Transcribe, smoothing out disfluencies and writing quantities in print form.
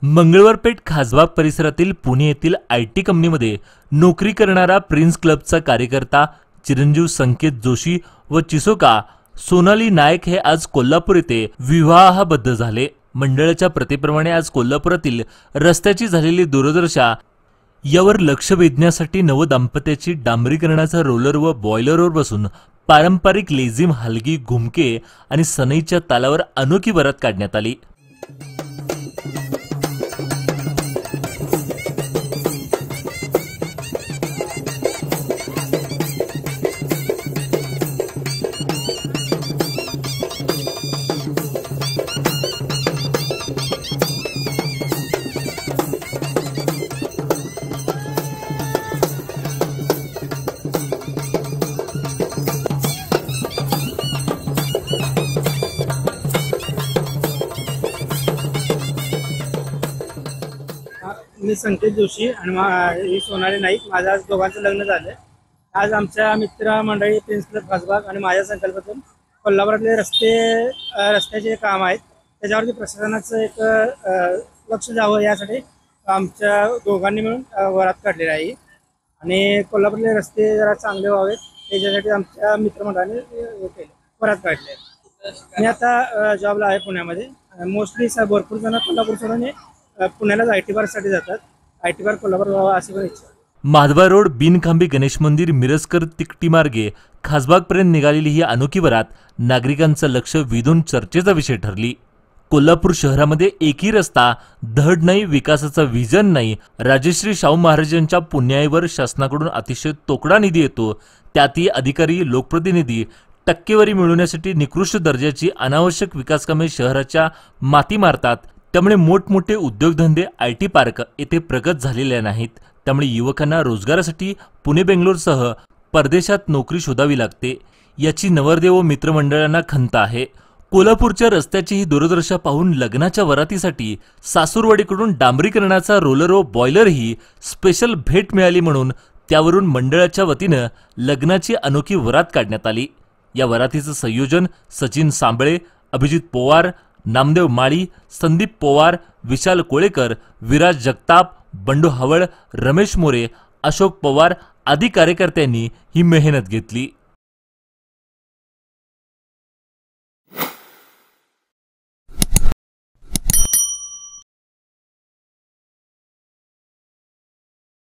मंगळवार पेठ खासबाग परिसरातील पुणे येथील आयटी कंपनीमध्ये नोकरी करणारा प्रिन्स क्लबचा कार्यकर्ता चिरंजीव संकेत जोशी व चिसोका सोनाली नायक हे आज कोल्हापूर येथे विवाहबद्ध झाले। मंडळाच्या प्रथेप्रमाणे आज कोल्हापुरातील रस्त्याची झालेली दुर्दशा यावर लक्ष वेधण्यासाठी नवदाम्पत्याची डांबरीकरणाचा रोलर व बॉयलरवर बसून पारंपरिक लेझिम, हलगी, घुमके आणि सनईच्या तालावर अनोखी वरात काढण्यात आली। मी संकेत जोशी आणि सोनाली नाईक, माझं आज दोघांचं लग्न झालं। आज आमच्या मित्रमंडळी प्रिन्स क्लब खासबाग आणि माझ्या संकल्पातून कोल्हापुरातले रस्त्याचे काम आहेत त्याच्यावरती प्रशासनाचं एक लक्ष द्यावं यासाठी आमच्या दोघांनी मिळून वरात काढलेली आहे आणि कोल्हापुरातले रस्ते जरा चांगले व्हावेत त्याच्यासाठी आमच्या मित्रमंडळाने वरात काढली आहे। मी आता जॉबला आहे पुण्यामध्ये। मोस्टली भरपूर जण कोल्हापूर सोडून पुण्याला आयटी पार्कसाठी जातात। आयटी पार्क कोल्हापूर व्हावा अशी पण इच्छा। माधवा रोड बिनखांबी गणेश मंदिर मिरजकर तिकटी मार्गे खासबागपर्यंत निघालेली ही अनोखी वरात नागरिकांचं लक्ष वेधून चर्चेचा विषय ठरली। कोल्हापूर शहरामध्ये एकही रस्ता, धड नाही, विकासाचा विजन नाही। राजश्री शाहू महाराजांच्या पुण्याईवर शासनाकडून अतिशय तोकडा निधी येतो, त्यातही अधिकारी, लोकप्रतिनिधी टक्केवारी मिळवण्यासाठी निकृष्ट दर्जाची अनावश्यक विकासकामे शहराच्या माती मारतात। त्यामुळे मोठमोठे उद्योगधंदे आयटी पार्क येथे प्रगत झालेले नाहीत। त्यामुळे युवकांना रोजगारासाठी पुणे, बेंगलोरसह परदेशात नोकरी शोधावी लागते। याची नवरदेव व मित्रमंडळांना खंत आहे। कोल्हापूरच्या रस्त्याची ही दुर्दशा पाहून लग्नाच्या वरातीसाठी सासूरवाडीकडून डांबरीकरणाचा रोलर व बॉयलर ही स्पेशल भेट मिळाली म्हणून त्यावरून मंडळाच्या वतीनं लग्नाची अनोखी वरात काढण्यात आली। या वरातीचं संयोजन सचिन सांबळे, अभिजित पोवार, नामदेव माळी, संदीप पोवार, विशाल कोळेकर, विराज जगताप, बंडू हवळ, रमेश मोरे, अशोक पवार आदी कार्यकर्त्यांनी ही मेहनत घेतली।